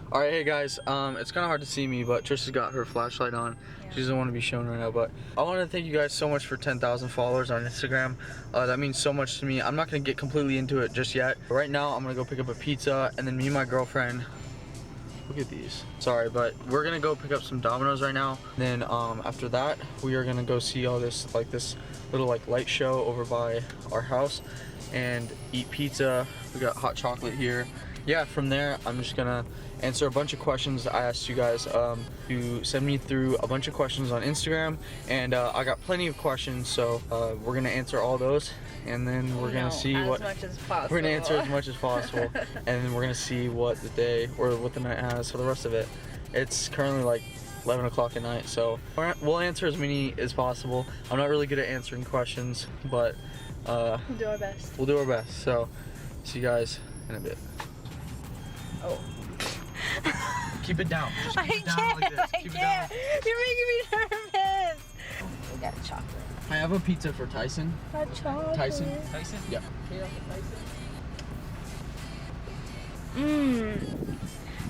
All right, hey guys, it's kind of hard to see me, but Trista's got her flashlight on. She doesn't want to be shown right now, but I want to thank you guys so much for 10,000 followers on Instagram. That means so much to me. I'm not going to get completely into it just yet. But right now, I'm going to go pick up a pizza, and then me and my girlfriend, look at these. Sorry, but we're going to go pick up some Domino's right now. Then after that, we are going to go see all this, like this little like light show over by our house and eat pizza. We got hot chocolate here. Yeah, from there, I'm just gonna answer a bunch of questions I asked you guys to send me through a bunch of questions on Instagram, and I got plenty of questions, so we're gonna answer all those, and then we're gonna see what we're gonna answer as much as possible, and then we're gonna see what the day or what the night has for the rest of it. It's currently like 11 o'clock at night, so we'll answer as many as possible. I'm not really good at answering questions, but we'll do our best. We'll do our best. So see you guys in a bit. Oh. Keep it down. Just keep it down like this. Keep it down. You're making me nervous. We got a chocolate. I have a pizza for Tyson. A chocolate. Tyson? Yeah.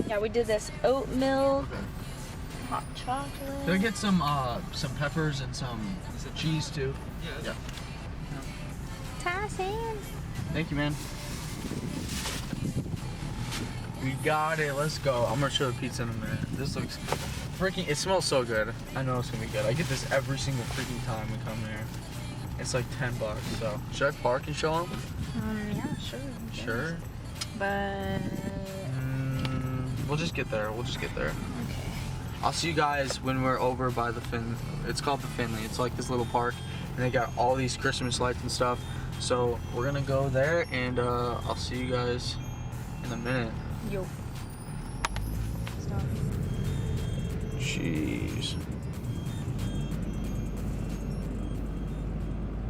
Yeah, we did this oatmeal, hot chocolate. Can I get some peppers and some cheese too? Yeah. Tyson. Thank you, man. We got it. Let's go. I'm gonna show the pizza in a minute. This looks freaking. It smells so good. I know it's gonna be good. I get this every single freaking time we come here. It's like $10. So should I park and show them? Yeah, sure. Sure. But we'll just get there. Okay. I'll see you guys when we're over by the It's called the Finley. It's like this little park, and they got all these Christmas lights and stuff. So we're gonna go there, and I'll see you guys in a minute. Yo. Stop. Jeez.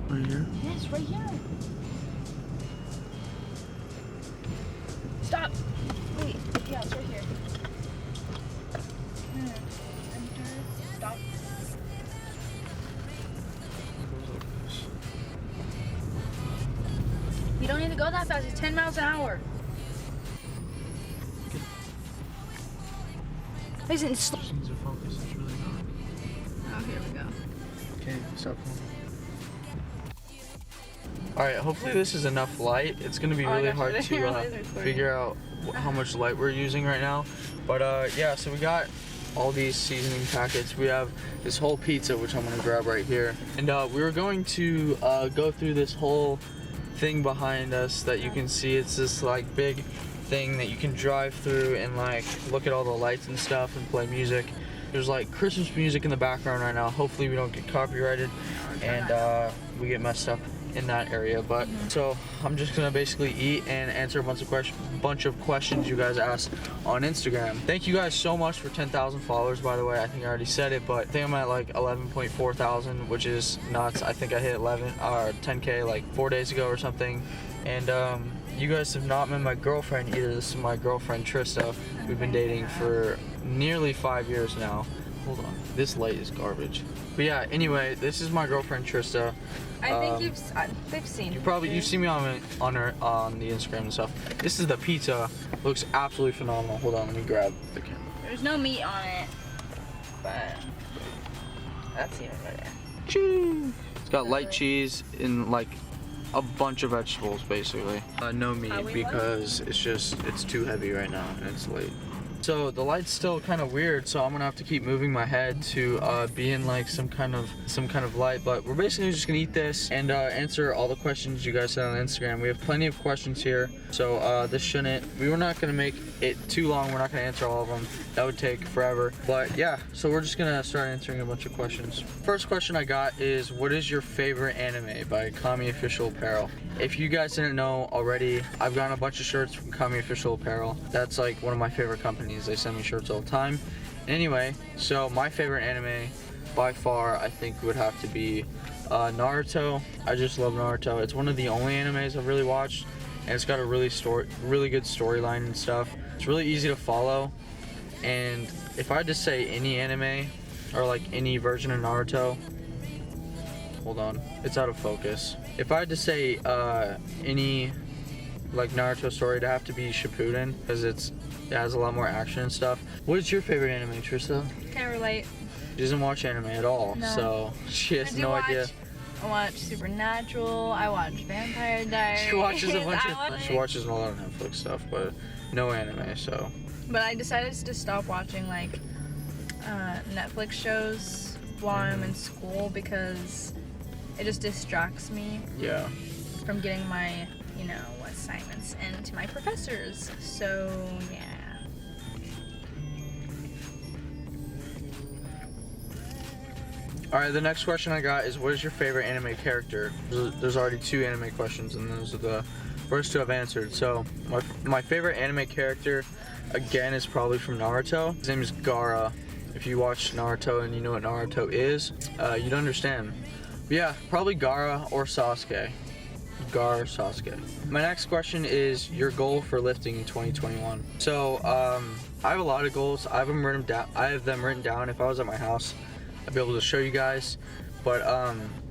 Right here? Yes, right here. Stop. Wait. Yeah, it's right here. Enter. Stop. You don't need to go that fast. It's 10 miles an hour. Listen, stop. Just needs to focus. It's really dark. Oh, here we go. Okay, stop. Alright, hopefully this is enough light. It's going to be really hard to figure out how much light we're using right now. But yeah, so we got all these seasoning packets. We have this whole pizza, which I'm going to grab right here. And we were going to go through this whole thing behind us that you can see. It's this like big thing that you can drive through and like look at all the lights and stuff and play music. There's like Christmas music in the background right now. Hopefully we don't get copyrighted and we get messed up in that area. But so I'm just gonna basically eat and answer a bunch of questions you guys asked on Instagram. Thank you guys so much for 10,000 followers, by the way. I think I already said it, but I think I'm at like 11.4 thousand, which is nuts. I think I hit 10K like 4 days ago or something. And you guys have not met my girlfriend either. This is my girlfriend Trista. We've been dating for nearly 5 years now. Hold on, this light is garbage. But yeah, anyway, this is my girlfriend Trista. I think they've seen. You've seen me on the Instagram and stuff. This is the pizza. Looks absolutely phenomenal. Hold on, let me grab the camera. There's no meat on it, but that's even better. Cheese. It's got light cheese and like a bunch of vegetables, basically. No meat because it's too heavy right now and it's late. So the light's still kind of weird, so I'm gonna have to keep moving my head to be in like some kind of light. But we're basically just gonna eat this and answer all the questions you guys said on Instagram. We have plenty of questions here, so we were not gonna make it too long. We're not gonna answer all of them. That would take forever. But yeah, so we're just gonna start answering a bunch of questions. First question I got is, what is your favorite anime by Kami Official Apparel? If you guys didn't know already, I've gotten a bunch of shirts from Kami Official Apparel. That's like one of my favorite companies. They send me shirts all the time. Anyway, so my favorite anime by far I think would have to be Naruto. I just love Naruto. It's one of the only animes I've really watched, and it's got a really good storyline and stuff. It's really easy to follow, and if I had to say any anime or like any version of Naruto, hold on, it's out of focus. If I had to say any like Naruto story, it'd have to be Shippuden, because it's It has a lot more action and stuff. What is your favorite anime, Trista? Can't relate. She doesn't watch anime at all, No. so she has no idea. I watch Supernatural. I watch Vampire Diaries. She watches a bunch of. She watches a lot of Netflix stuff, but no anime. So. But I decided to stop watching like Netflix shows while I'm in school because it just distracts me. Yeah. From getting my, assignments into my professors. So yeah. Alright, the next question I got is, what is your favorite anime character? There's already 2 anime questions, and those are the first 2 I've answered. So, my favorite anime character, again, is probably from Naruto. His name is Gaara. If you watch Naruto and you know what Naruto is, you'd understand. But yeah, probably Gaara or Sasuke. Gaara or Sasuke. My next question is your goal for lifting in 2021. So, I have a lot of goals. I have them written down. If I was at my house, I'd be able to show you guys, but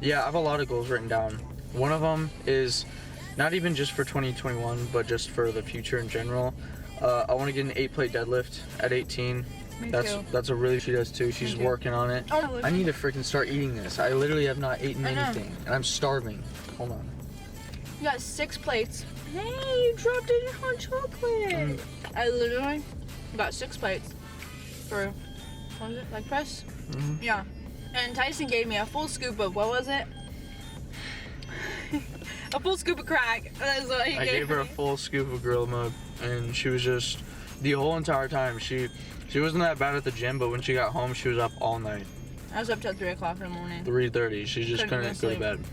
yeah, I have a lot of goals written down. One of them is not even just for 2021, but just for the future in general. I want to get an 8-plate deadlift at 18. Me too. That's a really, she does too. She's working on it. Oh, I need to freaking start eating this. I literally have not eaten anything, and I'm starving. Hold on. You got 6 plates. Hey, you dropped it in hot chocolate. I literally got 6 plates for, what was it, leg press? Mm-hmm. Yeah. And Tyson gave me a full scoop of, what was it? A full scoop of crack. That's what he I gave her a full scoop of Gorilla Mode, and she was just, the whole entire time, she wasn't that bad at the gym, but when she got home, she was up all night. I was up till 3 o'clock in the morning. 3:30. She just couldn't go to bed.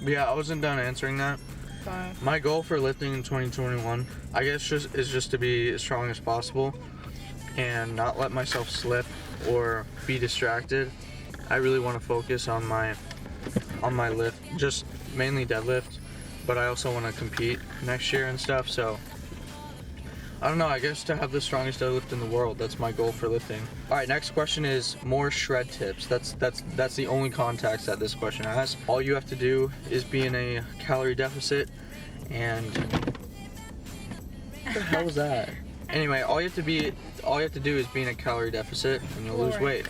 But yeah, I wasn't done answering that. Sorry. My goal for lifting in 2021, I guess, is just to be as strong as possible and not let myself slip or be distracted. I really want to focus on my lift, just mainly deadlift, but I also want to compete next year and stuff. So I don't know, I guess to have the strongest deadlift in the world, that's my goal for lifting. All right, next question is more shred tips. That's the only context that this question has. All you have to do is be in a calorie deficit, and what the hell was that? Anyway, all you have to do is be in a calorie deficit, and you'll lose weight.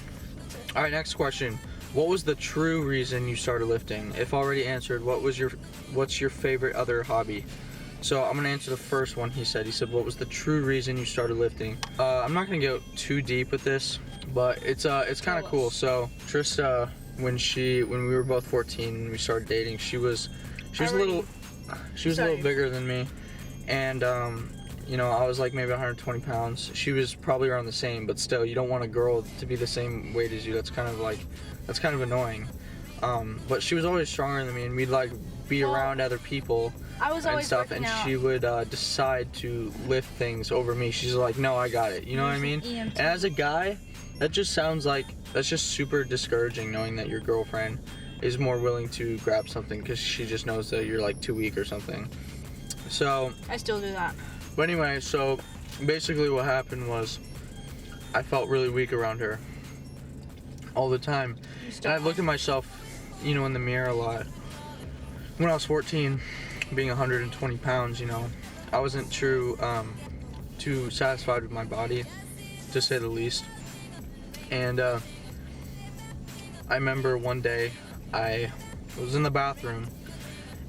All right, next question. What was the true reason you started lifting? If already answered, what's your favorite other hobby? So I'm gonna answer the first one. He said, what was the true reason you started lifting? I'm not gonna go too deep with this, but it's kind of cool. So Trista, when we were both 14 and we started dating, she was a little bigger than me, and I was like maybe 120 pounds. She was probably around the same, but still, you don't want a girl to be the same weight as you. That's kind of annoying. But she was always stronger than me, and we'd like be around other people and stuff, and she would decide to lift things over me. She's like, no, I got it. You know what I mean? And as a guy, that's just super discouraging, knowing that your girlfriend is more willing to grab something because she just knows that you're like too weak or something. So I still do that. But anyway, so basically what happened was I felt really weak around her all the time. And I looked at myself, in the mirror a lot. When I was 14, being 120 pounds, I wasn't too satisfied with my body, to say the least. And I remember one day I was in the bathroom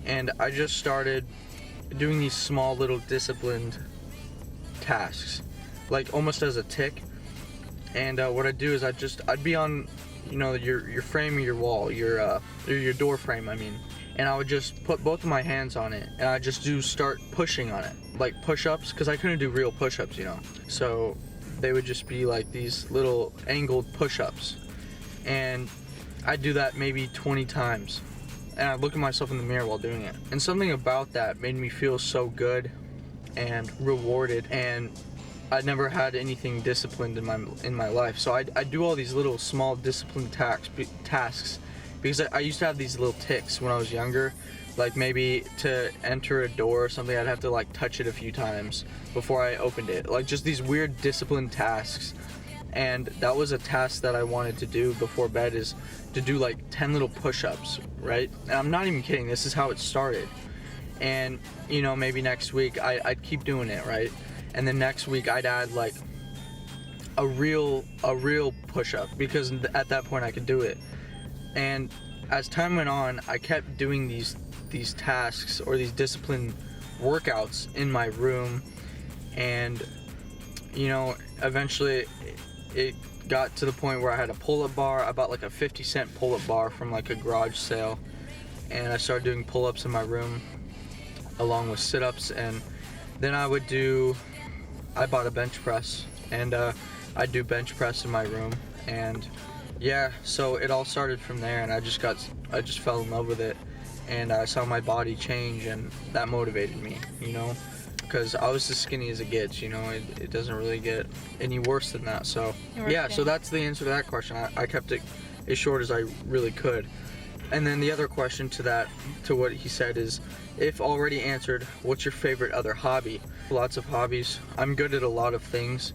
and I just started doing these small little disciplined tasks, like almost as a tick. And what I'd do is I'd be on, your frame of your wall, your door frame, I mean, and I would just put both of my hands on it, and I'd just start pushing on it, like push-ups, because I couldn't do real push-ups, so they would just be like these little angled push-ups, and I'd do that maybe 20 times, and I'd look at myself in the mirror while doing it, and something about that made me feel so good and rewarded, and I'd never had anything disciplined in my life. So I do all these little small disciplined tasks because I used to have these little tics when I was younger, like maybe to enter a door or something, I'd have to like touch it a few times before I opened it, like just these weird disciplined tasks. And that was a task that I wanted to do before bed, is to do like 10 little push-ups, right? And I'm not even kidding, this is how it started. And maybe next week I'd keep doing it, right? and then next week I'd add like a real push-up, because at that point I could do it. And as time went on, I kept doing these tasks or these discipline workouts in my room, and you know, eventually it got to the point where I had a pull-up bar. I bought like a 50-cent pull-up bar from like a garage sale, and I started doing pull-ups in my room along with sit-ups. And then I bought a bench press, and I'd do bench press in my room. And yeah, so it all started from there, and I just fell in love with it, and I saw my body change, and that motivated me, you know, because I was as skinny as it gets, you know. It doesn't really get any worse than that. So yeah, so that's the answer to that question. I kept it as short as I really could. And then the other question to what he said is, if already answered, what's your favorite other hobby? Lots of hobbies. I'm good at a lot of things.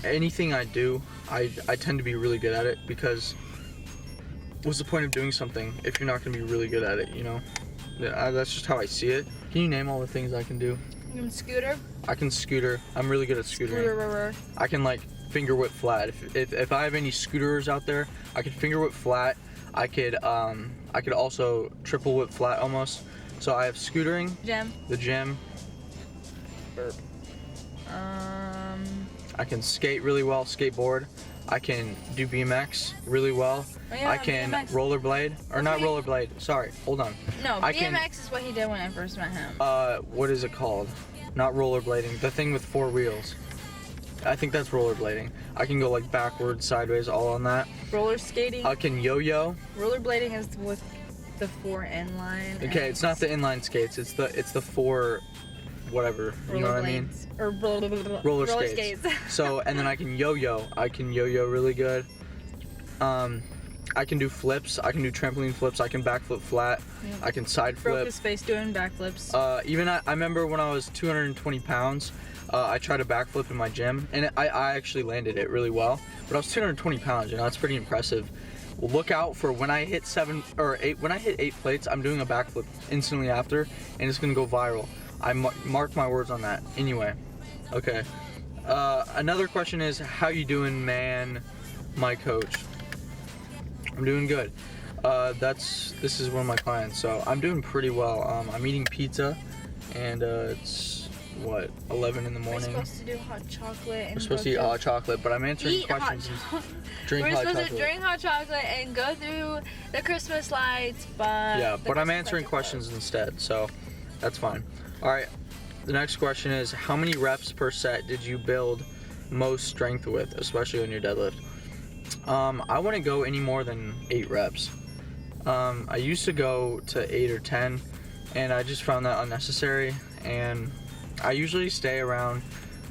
Anything I do, I tend to be really good at it, because what's the point of doing something if you're not going to be really good at it, you know? Yeah, that's just how I see it. Can you name all the things I can do? You can scooter? I can scooter. I'm really good at scootering. I can like finger whip flat. If I have any scooterers out there, I could finger whip flat. I could also triple whip flat almost. So I have scootering. The gym. Burp. I can skate really well, skateboard. I can do BMX really well. Oh, yeah, I can BMX. Rollerblade, or not rollerblade. Sorry, hold on. No, BMX is what he did when I first met him. What is it called? Not rollerblading. The thing with 4 wheels. I think that's rollerblading. I can go like backwards, sideways, all on that. Roller skating. I can yo-yo. Rollerblading is with the 4 inline. Okay, it's not the inline skates. It's the 4. Whatever, you know what I mean? Or roller skates. So, and then I can yo-yo. I can yo-yo really good. I can do flips. I can do trampoline flips. I can backflip flat. Yeah. I can side flip. Broke his face doing backflips. Even I remember when I was 220 pounds, I tried a backflip in my gym, and I actually landed it really well. But I was 220 pounds, you know, that's pretty impressive. Well, look out for when I hit 7 or 8. When I hit 8 plates, I'm doing a backflip instantly after, and it's gonna go viral. I mark my words on that. Anyway, okay. Another question is, how you doing, man? My coach. I'm doing good. This is one of my clients, so I'm doing pretty well. I'm eating pizza, and it's what, 11 in the morning. We're supposed to do hot chocolate. And we're supposed to eat hot chocolate, but I'm answering questions. Drink hot chocolate. We're supposed to drink hot chocolate and go through the Christmas lights, but yeah, but I'm answering questions instead, so that's fine. All right, the next question is, how many reps per set did you build most strength with, especially on your deadlift? I wouldn't go any more than 8 reps. I used to go to 8 or 10, and I just found that unnecessary, and I usually stay around,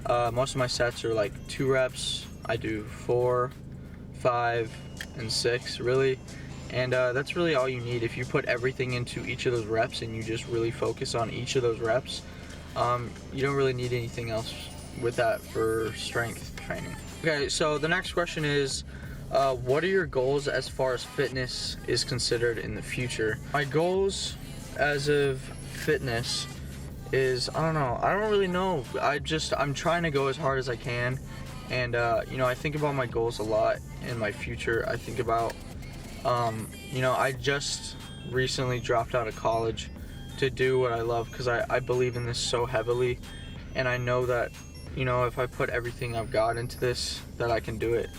most of my sets are like 2 reps. I do 4, 5, and 6, really. And that's really all you need. If you put everything into each of those reps and you just really focus on each of those reps, you don't really need anything else with that for strength training. Okay, so the next question is, what are your goals as far as fitness is considered in the future? My goals as of fitness is, I don't know. I don't really know. I'm trying to go as hard as I can. And, you know, I think about my goals a lot in my future. I think about, you know, I just recently dropped out of college to do what I love, because I believe in this so heavily, and I know that, you know, if I put everything I've got into this, that I can do it.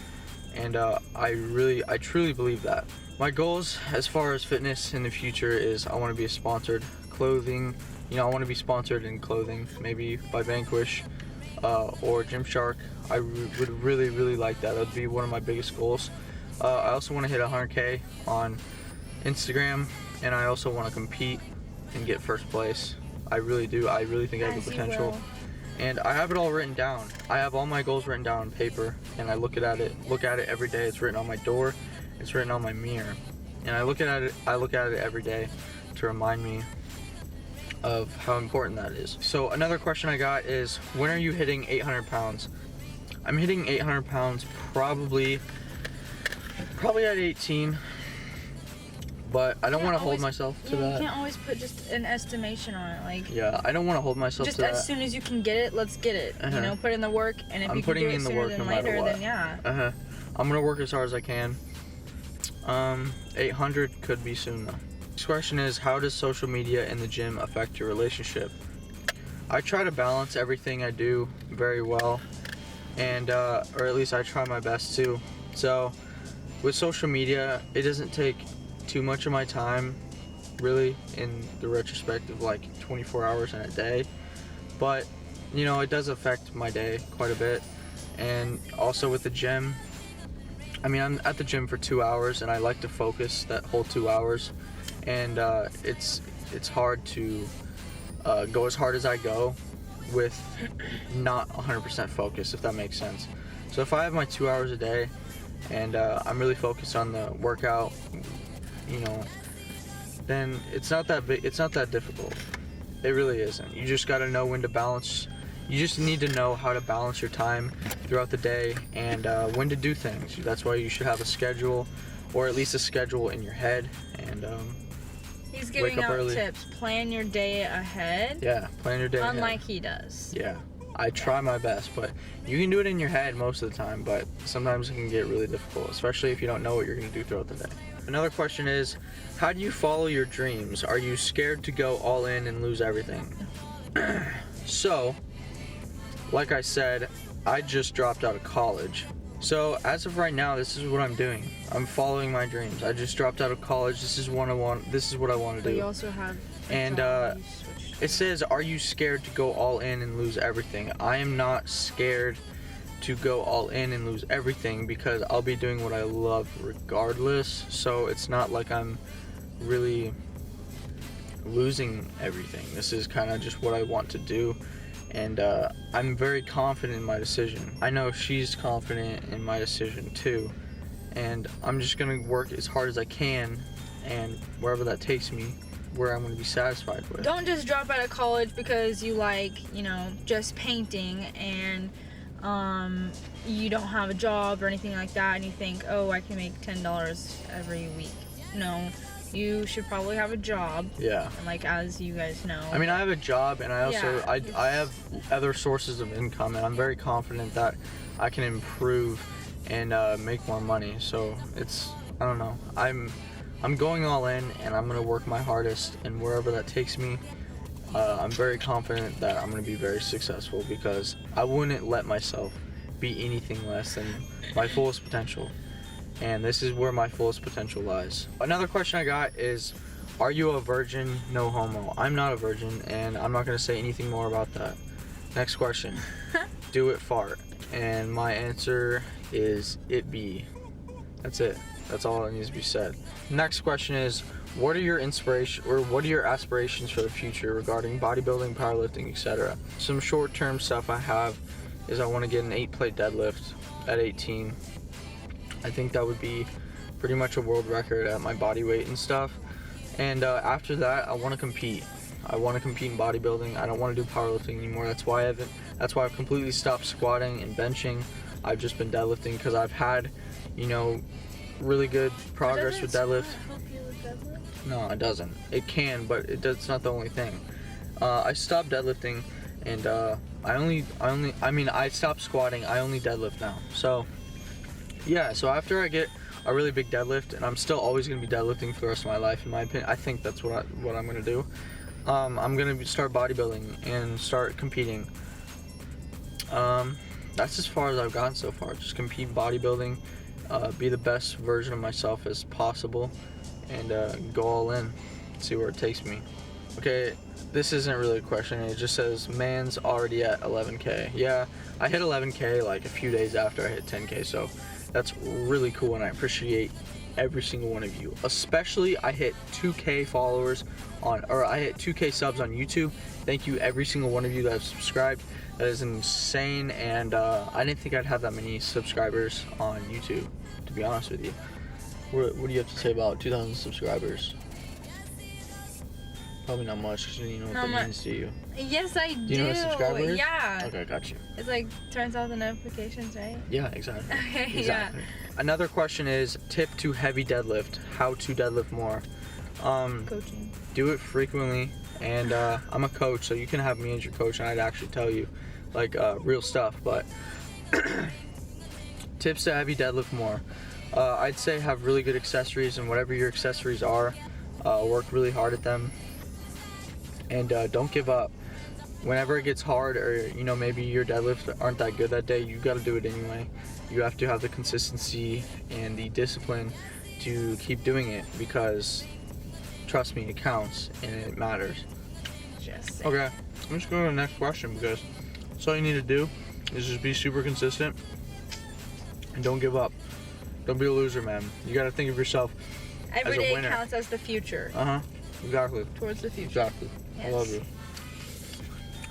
And I truly believe that. My goals as far as fitness in the future is, I want to be a sponsored clothing, you know, I want to be sponsored in clothing, maybe by Vanquish or Gymshark. I would really like that. That would be one of my biggest goals. I also want to hit 100K on Instagram, and I also want to compete and get first place. I really do. I really think I have the potential. And I have it all written down. I have all my goals written down on paper, and I look at it every day. It's written on my door, it's written on my mirror, and I look at it every day to remind me of how important that is. So another question I got is, when are you hitting 800 pounds? I'm hitting 800 pounds probably at 18, But I don't want to hold myself to that. You can't always put just an estimation on it. Like, yeah, I don't want to hold myself just to that. as soon as you can get it, let's get it. You know, put in the work, and if I'm you can putting do it in the sooner work than no matter later, what. then yeah. I'm gonna work as hard as I can. 800 could be soon though. Next question is, how does social media and the gym affect your relationship? I try to balance everything I do very well, and or at least I try my best to. So with social media, it doesn't take too much of my time, really, in the retrospect of like 24 hours in a day, but you know, it does affect my day quite a bit. And also with the gym, I mean, I'm at the gym for 2 hours and I like to focus that whole 2 hours, and it's hard to go as hard as I go with not 100% focus, if that makes sense. So if I have my 2 hours a day and I'm really focused on the workout, you know, then it's not that big, it's not that difficult. It really isn't. You just got to know when to balance. You just need to know how to balance your time throughout the day, and when to do things. That's why you should have a schedule, or at least a schedule in your head, and he's giving wake up out early. tips. Plan your day ahead. Yeah, plan your day Unlike ahead. he does. Yeah, I try my best, but you can do it in your head most of the time, but sometimes it can get really difficult, especially if you don't know what you're going to do throughout the day. Another question is, how do you follow your dreams? Are you scared to go all in and lose everything? So, like I said, I just dropped out of college. So as of right now, this is what I'm doing. I'm following my dreams. I just dropped out of college. This is what I want. This is what I want to But do. you also have a And job you switched to. it says, are you scared to go all in and lose everything? I am not scared to go all in and lose everything, because I'll be doing what I love regardless. So it's not like I'm really losing everything. This is kind of just what I want to do, and I'm very confident in my decision. I know she's confident in my decision too, and I'm just gonna work as hard as I can, and wherever that takes me, where I'm gonna be satisfied with. Don't just drop out of college because you like, you know, just painting, and you don't have a job or anything like that, and you think, oh, I can make $10 every week. No, you should probably have a job. Yeah. And like, as you guys know. I mean, I have a job, and I also Yeah, I have other sources of income, and I'm very confident that I can improve and make more money. So it's, I don't know, I'm going all in, and I'm gonna work my hardest, and wherever that takes me, I'm very confident that I'm gonna be very successful, because I wouldn't let myself be anything less than my fullest potential. And this is where my fullest potential lies. Another question I got is, are you a virgin? No homo. I'm not a virgin, and I'm not gonna say anything more about that. Next question. Do it fart? And my answer is it be. That's it. That's all that needs to be said. Next question is, what are your aspirations for the future regarding bodybuilding, powerlifting, etc.? Some short-term stuff I have is I want to get an 8-plate deadlift at 18. I think that would be pretty much a world record at my body weight and stuff. And after that, I want to compete. I want to compete in bodybuilding. I don't want to do powerlifting anymore. That's why I've completely stopped squatting and benching. I've just been deadlifting, because I've had, you know, really good progress with deadlift. Help you with deadlift? No, it doesn't. It can, but it's not the only thing. I stopped deadlifting, and I stopped squatting. I only deadlift now. So yeah, so after I get a really big deadlift, and I'm still always going to be deadlifting for the rest of my life, in my opinion. I think that's what I'm going to do. I'm going to start bodybuilding and start competing. That's as far as I've gotten so far. Just compete bodybuilding, be the best version of myself as possible, and go all in, see where it takes me. Okay, this isn't really a question. It just says, man's already at 11K. Yeah, I hit 11K like a few days after I hit 10K, so that's really cool, and I appreciate every single one of you. Especially, I hit 2K followers I hit 2K subs on YouTube. Thank you, every single one of you that have subscribed. That is insane, and I didn't think I'd have that many subscribers on YouTube, to be honest with you. What do you have to say about 2,000 subscribers? Probably not much, because you know what that means to you. Yes, I do. Do you know what a subscriber is? Yeah. Okay, got you. It's like, turns off the notifications, right? Yeah, exactly. Okay, exactly. yeah. Another question is, tip to heavy deadlift. How to deadlift more. Coaching. Do it frequently, and I'm a coach, so you can have me as your coach, and I'd actually tell you like real stuff. But tips to heavy deadlift more. I'd say have really good accessories, and whatever your accessories are, work really hard at them, and don't give up. Whenever it gets hard, or you know, maybe your deadlifts aren't that good that day, you got to do it anyway. You have to have the consistency and the discipline to keep doing it, because trust me, it counts and it matters. Just saying. Okay, I'm just going to the next question, because that's all you need to do is just be super consistent and don't give up. Don't be a loser, man. You got to think of yourself Every as a day winner. counts as the future. Exactly. Towards the future. Exactly. Yes. I love you.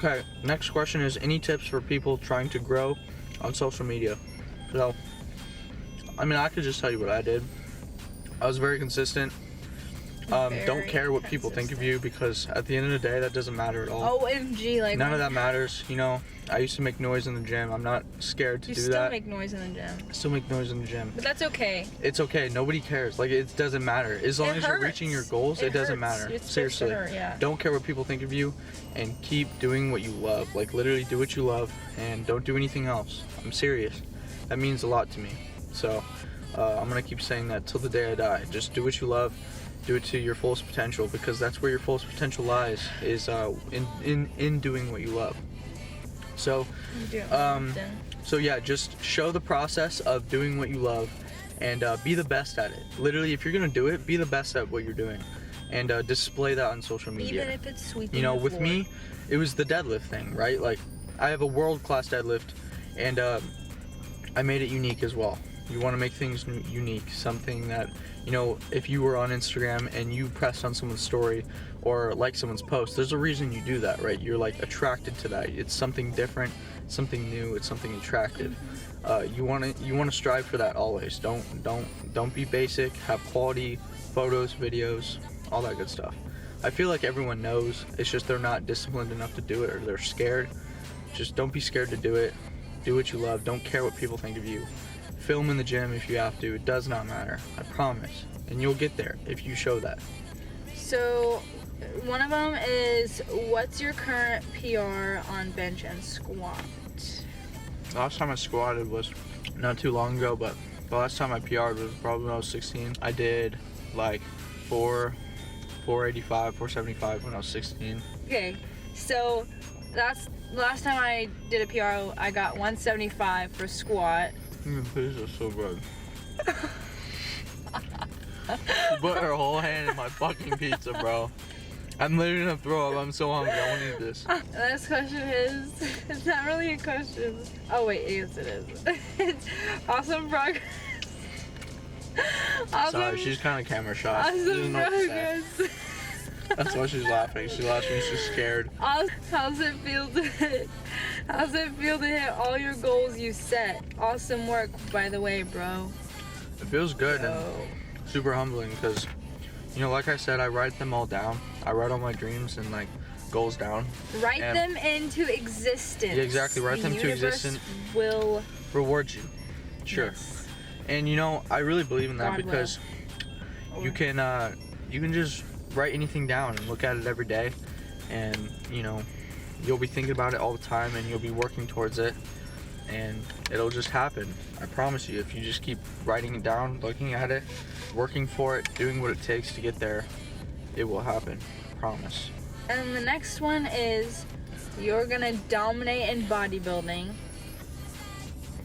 Okay, next question is any tips for people trying to grow on social media? So, I mean, I could just tell you what I did. I was very consistent. Don't care what people think of you, because at the end of the day, that doesn't matter at all. OMG, like None of that matters. You know, I used to make noise in the gym. I'm not scared to you do still that. make noise in the gym. I still make noise in the gym. But that's okay. It's okay. Nobody cares. Like, it doesn't matter. As long as you're reaching your goals, it doesn't matter. It's Seriously. just hurt, yeah. Don't care what people think of you, and keep doing what you love. Like, literally do what you love, and don't do anything else. I'm serious. That means a lot to me. So, I'm gonna keep saying that till the day I die. Just do what you love. Do it to your fullest potential, because that's where your fullest potential lies, is in doing what you love. So, You do it often. so yeah, just show the process of doing what you love, and be the best at it. Literally, if you're gonna do it, be the best at what you're doing, and display that on social media. Even if it's sweeping You know, the with floor. me, it was the deadlift thing, right? Like, I have a world-class deadlift, and I made it unique as well. You want to make things unique, something that, you know, if you were on Instagram and you pressed on someone's story or like someone's post, there's a reason you do that, right? You're like attracted to that. It's something different, something new, it's something attractive. You want to strive for that always. Don't be basic. Have quality photos, videos, all that good stuff. I feel like everyone knows. It's just they're not disciplined enough to do it, or they're scared. Just don't be scared to do it. Do what you love. Don't care what people think of you. Film in the gym if you have to. It does not matter. I promise. And you'll get there if you show that. So, one of them is, what's your current PR on bench and squat? Last time I squatted was not too long ago, but the last time I PR'd was probably when I was 16. I did like 485, 475 when I was 16. Okay, so that's last time I did a PR, I got 175 for squat. The pizza's so good. She put her whole hand in my fucking pizza, bro. I'm literally gonna throw up. I'm so hungry. I wanna eat this. The next question is, it's not really a question. Oh wait, yes it is. It's awesome progress. Sorry, she's kind of camera shy. She Awesome doesn't know what to say. progress. That's why she's laughing. She's laughing. She's scared. How's it feel to hit? How's it feel to hit all your goals you set? Awesome work, by the way, bro. It feels good and Oh. super humbling, because, you know, like I said, I write them all down. I write all my dreams and like goals down. Write And- them into existence. Yeah, exactly. Write The them to universe existence. Will. Reward you. Sure. Yes. And you know, I really believe in that, God will. because you can just write anything down and look at it every day, and you know, you'll be thinking about it all the time, and you'll be working towards it, and it'll just happen. I promise you, if you just keep writing it down, looking at it, working for it, doing what it takes to get there, it will happen. Promise. And the next one is, you're gonna dominate in bodybuilding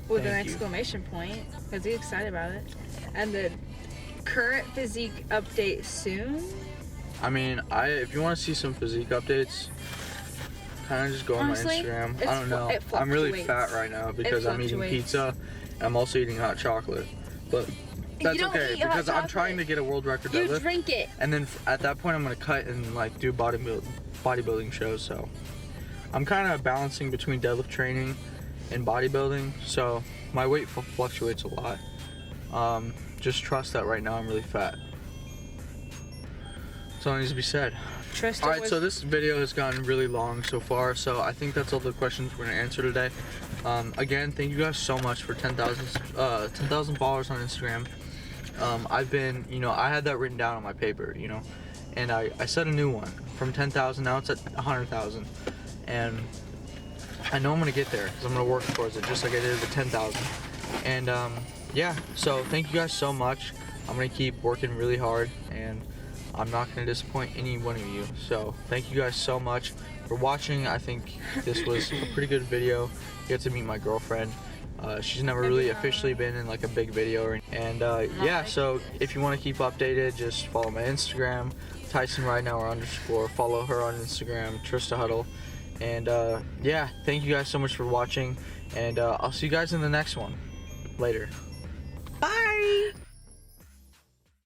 with an Thank you. exclamation point, because he's excited about it. And the current physique update soon. I mean, if you want to see some physique updates, kind of just go Honestly, on my Instagram. it's I don't know. it I'm really fluctuates. fat right now because I'm eating fluctuates. pizza. I'm also eating hot chocolate, but that's don't okay eat hot because I'm chocolate. trying to get a world record You deadlift. drink it. And then at that point, I'm gonna cut and like do bodybuilding shows. So I'm kind of balancing between deadlift training and bodybuilding. So my weight fluctuates a lot. Just trust that right now I'm really fat. That's all that needs to be said. Trust All right, so this video has gotten really long so far. So I think that's all the questions we're gonna answer today. Again, thank you guys so much for 10,000 followers on Instagram. I've been, you know, I had that written down on my paper, you know, and I set a new one from 10,000. Now it's at 100,000, and I know I'm gonna get there because I'm gonna work towards it, just like I did with the 10,000. And yeah, so thank you guys so much. I'm gonna keep working really hard, and I'm not gonna disappoint any one of you. So thank you guys so much for watching. I think this was a pretty good video. You get to meet my girlfriend. She's never really officially been in like a big video, and yeah, so if you want to keep updated, just follow my Instagram, Tyson right now _. Follow her on Instagram, Trista Huddle. And yeah, thank you guys so much for watching, and I'll see you guys in the next one. Later.